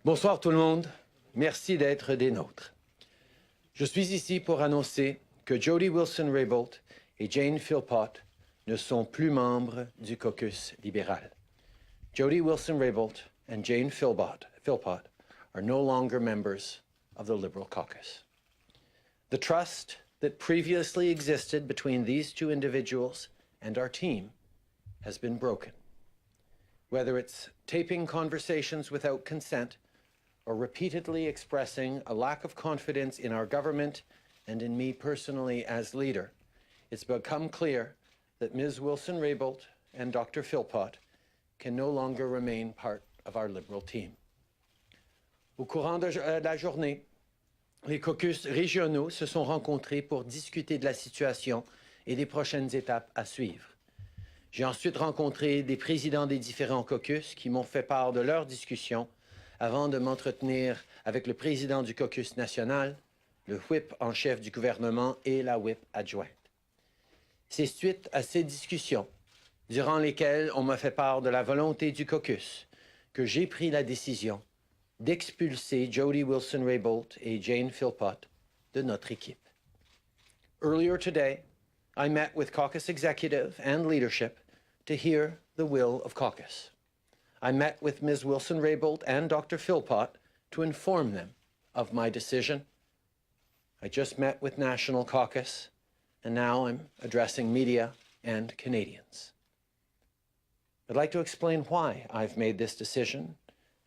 Bonsoir tout le monde. Merci d'être des nôtres. Je suis ici pour annoncer que Jody Wilson-Raybould et Jane Philpott ne sont plus membres du caucus libéral. Jody Wilson-Raybould and Jane Philpott are no longer members of the Liberal caucus. The trust that previously existed between these two individuals and our team has been broken. Whether it's taping conversations without consent or repeatedly expressing a lack of confidence in our government and in me personally as leader, it's become clear that Ms. Wilson-Raybould and Dr. Philpott can no longer remain part of our Liberal team. Au courant de la journée, les caucus régionaux se sont rencontrés pour discuter de la situation et des prochaines étapes à suivre. J'ai ensuite rencontré des présidents des différents caucus qui m'ont fait part de leurs discussions avant de m'entretenir avec le président du caucus national, le whip en chef du gouvernement et la whip adjointe. C'est suite à ces discussions, durant lesquelles on m'a fait part de la volonté du caucus, que j'ai pris la décision d'expulser Jody Wilson-Raybould et Jane Philpott de notre équipe. Earlier today, I met with caucus executive and leadership to hear the will of caucus. I met with Ms. Wilson-Raybould and Dr. Philpott to inform them of my decision. I just met with National Caucus, and now I'm addressing media and Canadians. I'd like to explain why I've made this decision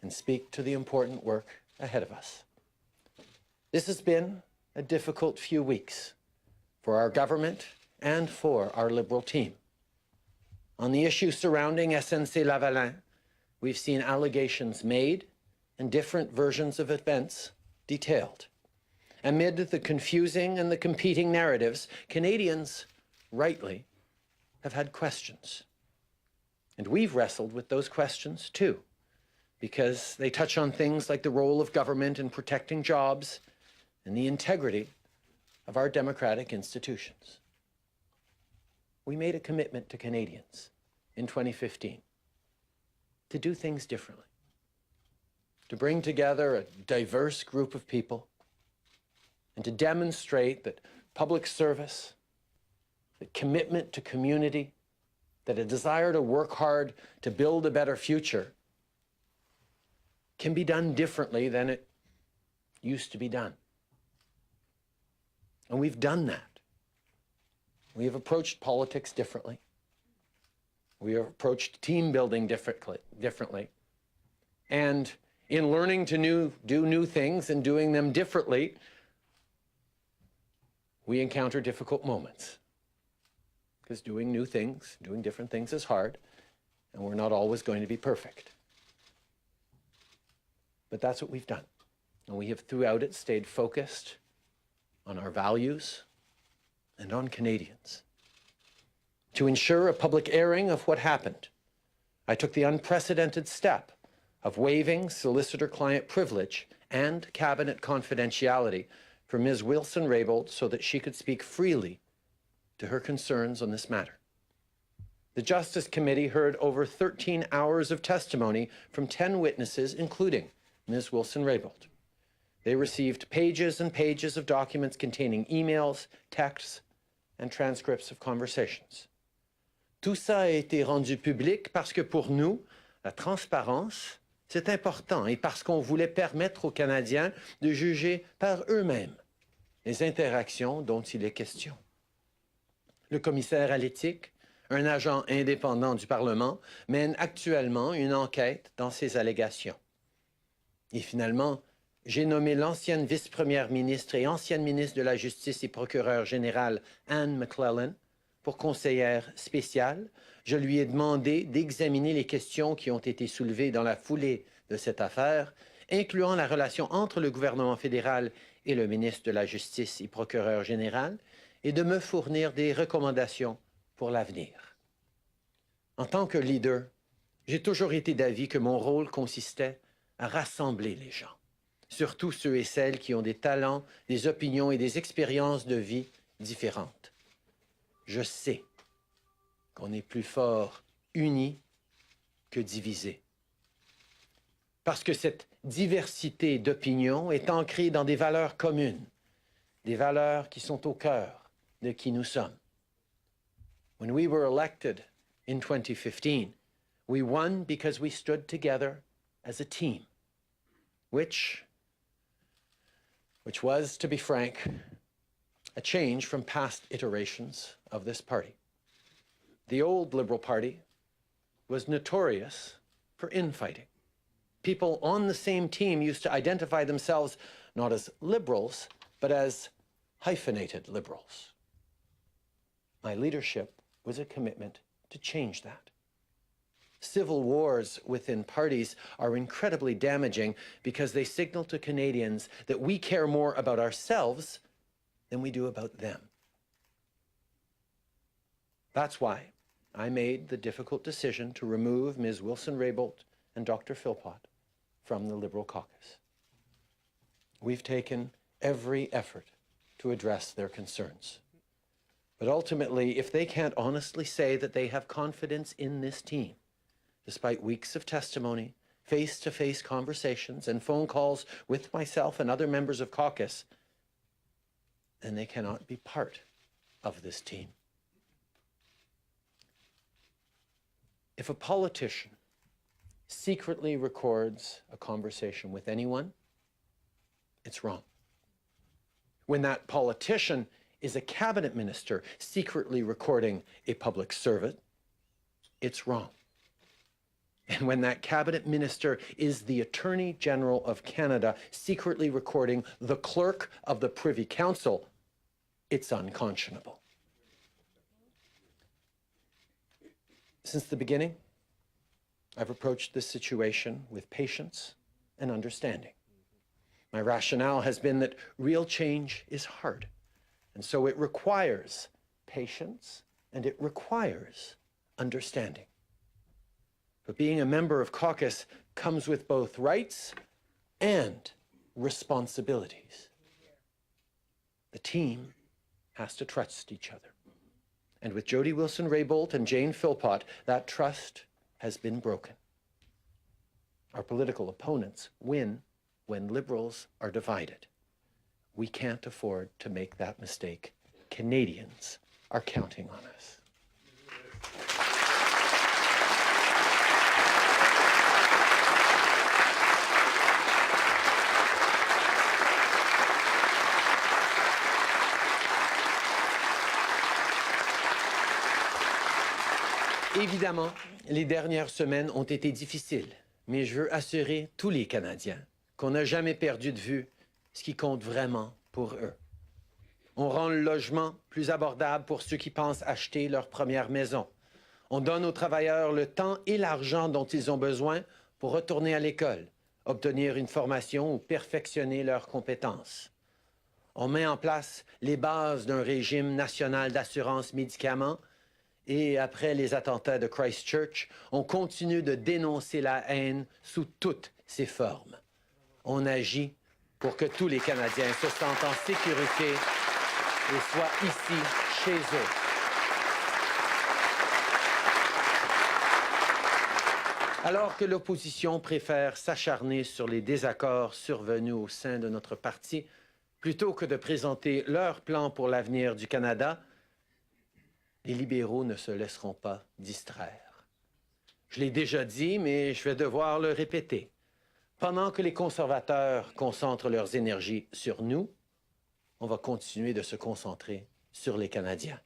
and speak to the important work ahead of us. This has been a difficult few weeks for our government and for our Liberal team. On the issue surrounding SNC-Lavalin, we've seen allegations made and different versions of events detailed. Amid the confusing and the competing narratives, Canadians, rightly, have had questions. And we've wrestled with those questions too, because they touch on things like the role of government in protecting jobs and the integrity of our democratic institutions. We made a commitment to Canadians in 2015 to do things differently, to bring together a diverse group of people, and to demonstrate that public service, that commitment to community, that a desire to work hard to build a better future can be done differently than it used to be done. And we've done that. We have approached politics differently. We have approached team building differently. And in learning to do new things and doing them differently, we encounter difficult moments. Because doing new things, doing different things is hard, and we're not always going to be perfect. But that's what we've done. And we have throughout it stayed focused on our values and on Canadians. To ensure a public airing of what happened, I took the unprecedented step of waiving solicitor-client privilege and cabinet confidentiality for Ms. Wilson-Raybould so that she could speak freely to her concerns on this matter. The Justice Committee heard over 13 hours of testimony from 10 witnesses, including Ms. Wilson-Raybould. They received pages and pages of documents containing emails, texts, and transcripts of conversations. Tout ça a été rendu public parce que pour nous, la transparence, c'est important et parce qu'on voulait permettre aux Canadiens de juger par eux-mêmes les interactions dont il est question. Le commissaire à l'éthique, un agent indépendant du Parlement, mène actuellement une enquête dans ces allégations. Et finalement, j'ai nommé l'ancienne vice-première ministre et ancienne ministre de la Justice et procureure générale Anne McClellan pour conseillère spéciale. Je lui ai demandé d'examiner les questions qui ont été soulevées dans la foulée de cette affaire, incluant la relation entre le gouvernement fédéral et le ministre de la Justice et procureur général, et de me fournir des recommandations pour l'avenir. En tant que leader, j'ai toujours été d'avis que mon rôle consistait à rassembler les gens, surtout ceux et celles qui ont des talents, des opinions et des expériences de vie différentes. Je sais qu'on est plus fort unis que divisés. Parce que cette diversité d'opinions est ancrée dans des valeurs communes, des valeurs qui sont au cœur de qui nous sommes. When we were elected in 2015, we won because we stood together as a team, which was, to be frank, a change from past iterations of this party. The old Liberal Party was notorious for infighting. People on the same team used to identify themselves not as liberals, but as hyphenated liberals. My leadership was a commitment to change that. Civil wars within parties are incredibly damaging because they signal to Canadians that we care more about ourselves than we do about them. That's why I made the difficult decision to remove Ms. Wilson-Raybould and Dr. Philpott from the Liberal caucus. We've taken every effort to address their concerns. But ultimately, if they can't honestly say that they have confidence in this team, despite weeks of testimony, face-to-face conversations, and phone calls with myself and other members of caucus, then they cannot be part of this team. If a politician secretly records a conversation with anyone, it's wrong. When that politician is a cabinet minister secretly recording a public servant, it's wrong. And when that cabinet minister is the Attorney General of Canada secretly recording the clerk of the Privy Council, it's unconscionable. Since the beginning, I've approached this situation with patience and understanding. My rationale has been that real change is hard, and so it requires patience and it requires understanding. But being a member of caucus comes with both rights and responsibilities. The team has to trust each other. And with Jody Wilson-Raybould and Jane Philpott, that trust has been broken. Our political opponents win when Liberals are divided. We can't afford to make that mistake. Canadians are counting on us. Évidemment, les dernières semaines ont été difficiles, mais je veux assurer tous les Canadiens qu'on n'a jamais perdu de vue ce qui compte vraiment pour eux. On rend le logement plus abordable pour ceux qui pensent acheter leur première maison. On donne aux travailleurs le temps et l'argent dont ils ont besoin pour retourner à l'école, obtenir une formation ou perfectionner leurs compétences. On met en place les bases d'un régime national d'assurance médicaments. Et après les attentats de Christchurch, on continue de dénoncer la haine sous toutes ses formes. On agit pour que tous les Canadiens se sentent en sécurité et soient ici, chez eux. Alors que l'opposition préfère s'acharner sur les désaccords survenus au sein de notre parti, plutôt que de présenter leur plan pour l'avenir du Canada, les libéraux ne se laisseront pas distraire. Je l'ai déjà dit, mais je vais devoir le répéter. Pendant que les conservateurs concentrent leurs énergies sur nous, on va continuer de se concentrer sur les Canadiens.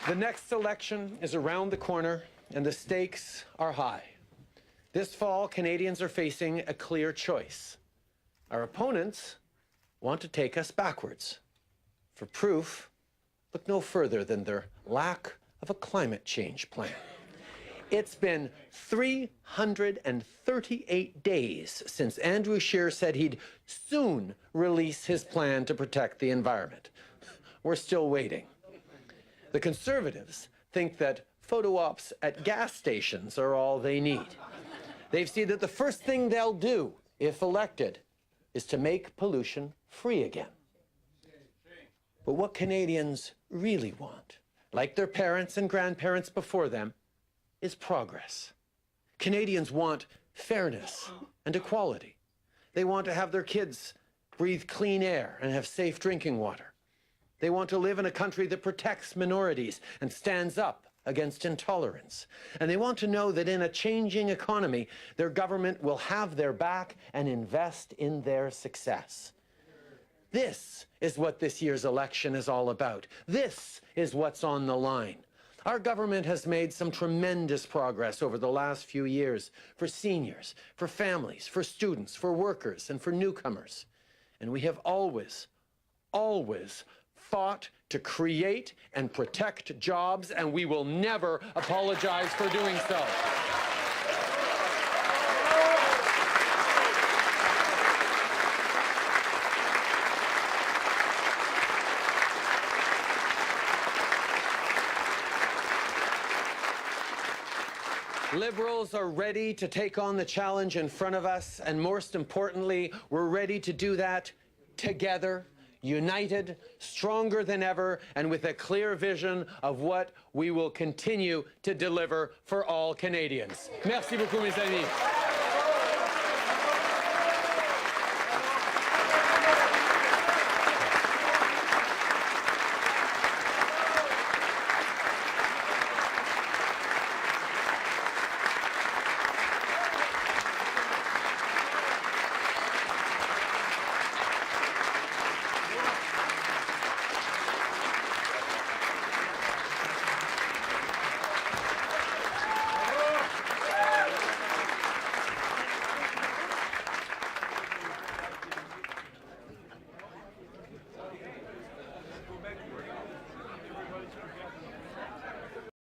The next election is around the corner, and the stakes are high. This fall, Canadians are facing a clear choice. Our opponents want to take us backwards. For proof, look no further than their lack of a climate change plan. It's been 338 days since Andrew Scheer said he'd soon release his plan to protect the environment. We're still waiting. The Conservatives think that photo ops at gas stations are all they need. They've seen that the first thing they'll do, if elected, is to make pollution free again. But what Canadians really want, like their parents and grandparents before them, is progress. Canadians want fairness and equality. They want to have their kids breathe clean air and have safe drinking water. They want to live in a country that protects minorities and stands up against intolerance. And they want to know that in a changing economy, their government will have their back and invest in their success. This is what this year's election is all about. This is what's on the line. Our government has made some tremendous progress over the last few years for seniors, for families, for students, for workers, and for newcomers. And we have always fought to create and protect jobs, and we will never apologize for doing so. Liberals are ready to take on the challenge in front of us, and most importantly, we're ready to do that together, united, stronger than ever, and with a clear vision of what we will continue to deliver for all Canadians. Merci beaucoup, mes amis.